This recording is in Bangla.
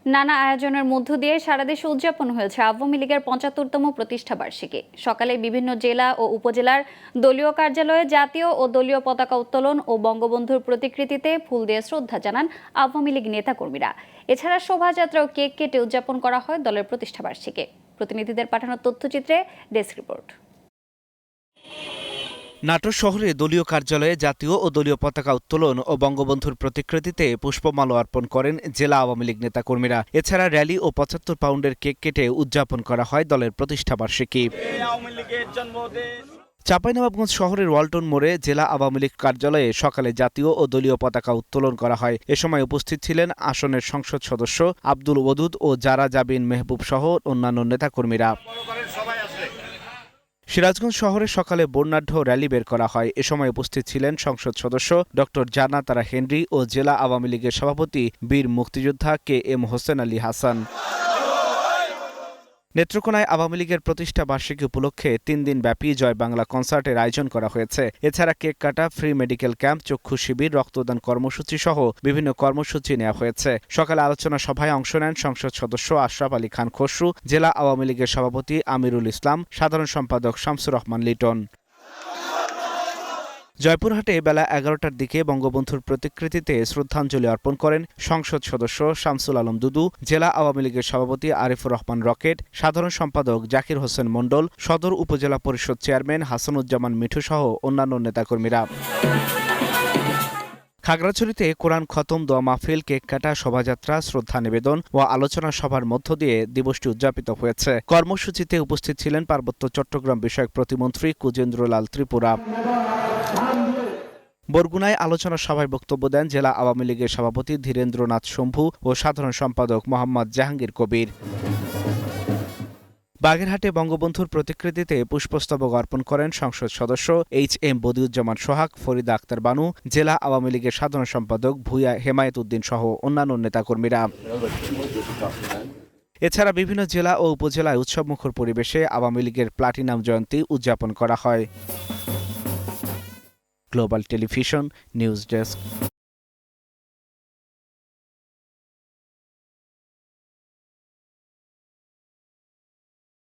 নানা আয়োজনের মধ্য দিয়ে সারা দেশে উদযাপন হয়েছে আওয়ামী লীগের ৭৫তম প্রতিষ্ঠা বার্ষিকী। সকালে বিভিন্ন জেলা ও উপজেলার দলীয় কার্যালয়ে জাতীয় ও দলীয় পতাকা উত্তোলন ও বঙ্গবন্ধুর প্রতিকৃতিতে ফুল দিয়ে শ্রদ্ধা জানান আওয়ামী লীগ নেতাকর্মীরা। এছাড়া শোভাযাত্রা ও কেক কেটে উদযাপন করা হয় দলের প্রতিষ্ঠা বার্ষিকী। প্রতিনিধিদের পাঠানো তথ্যচিত্রে ডেস্ক রিপোর্ট। নাটোর শহরে দলীয় কার্যালয়ে জাতীয় ও দলীয় পতাকা উত্তোলন ও বঙ্গবন্ধুর প্রতিকৃতিতে পুষ্পমাল্য অর্পণ করেন জেলা আওয়ামী লীগ নেতাকর্মীরা। এছাড়া র্যালি ও ৭৫ পাউন্ডের কেক কেটে উদযাপন করা হয় দলের প্রতিষ্ঠা বার্ষিকী। চাঁপাইনবাবগঞ্জ শহরের ওয়ালটন মোড়ে জেলা আওয়ামী লীগ কার্যালয়ে সকালে জাতীয় ও দলীয় পতাকা উত্তোলন করা হয়। এ সময় উপস্থিত ছিলেন আসনের সংসদ সদস্য আব্দুল ওদুদ ও জারা জাবিন মেহবুব সহ অন্যান্য নেতাকর্মীরা। সিরাজগঞ্জ শহরে সকালে বর্ণাঢ্য র্যালি বের করা হয়। এ সময় উপস্থিত ছিলেন সংসদ সদস্য ডক্টর জানা তারা হেনরি ও জেলা আওয়ামী লীগের সভাপতি বীর মুক্তিযোদ্ধা KM হোসেন আলী হাসান। নেত্রকোনায় আওয়ামী লীগের প্রতিষ্ঠা বার্ষিকী উপলক্ষে ৩ দিন ব্যাপী জয় বাংলা কনসার্টের আয়োজন করা হয়েছে। এছাড়া কেক কাটা, ফ্রি মেডিকেল ক্যাম্প, চক্ষু শিবির, রক্তদান কর্মসূচি সহ বিভিন্ন কর্মসূচি নেওয়া হয়েছে। সকালে আলোচনা সভায় অংশ নেন সংসদ সদস্য আশরাফ আলী খান খসরু, জেলা আওয়ামী লীগের সভাপতি আমিরুল ইসলাম, সাধারণ সম্পাদক শামসুর রহমান লিটন। জয়পুরহাটে বেলা ১১টার দিকে বঙ্গবন্ধুর প্রতিকৃতিতে শ্রদ্ধাঞ্জলি অর্পণ করেন সংসদ সদস্য শামসুল আলম দুদু, জেলা আওয়ামী লীগের সভাপতি আরিফুর রহমান রকেট, সাধারণ সম্পাদক জাকির হোসেন মণ্ডল, সদর উপজেলা পরিষদ চেয়ারম্যান হাসানুজ্জামান মিঠু সহ অন্যান্য নেতাকর্মীরা। খাগড়াছড়িতে কোরআন খতম, দোয়া মাহফিল, কেক কাটা, শোভাযাত্রা, শ্রদ্ধা নিবেদন ও আলোচনা সভার মধ্য দিয়ে দিবসটি উদযাপিত হয়েছে। কর্মসূচিতে উপস্থিত ছিলেন পার্বত্য চট্টগ্রাম বিষয়ক প্রতিমন্ত্রী কুজেন্দ্রলাল ত্রিপুরা। বরগুনায় আলোচনা সভায় বক্তব্য দেন জেলা আওয়ামী লীগের সভাপতি ধীরেন্দ্রনাথ শম্ভু ও সাধারণ সম্পাদক মোহাম্মদ জাহাঙ্গীর কবির। বাগেরহাটে বঙ্গবন্ধুর প্রতিকৃতিতে পুষ্পস্তবক অর্পণ করেন সংসদ সদস্য HM বদিউজ্জামান সোহাগ, ফরিদা আক্তার বানু, জেলা আওয়ামী লীগের সাধারণ সম্পাদক ভূঁইয়া হেমায়েত উদ্দিন সহ অন্যান্য নেতাকর্মীরা। এছাড়া বিভিন্ন জেলা ও উপজেলায় উৎসবমুখর পরিবেশে আওয়ামী লীগের প্লাটিনাম জয়ন্তী উদযাপন করা হয়। Global television news desk.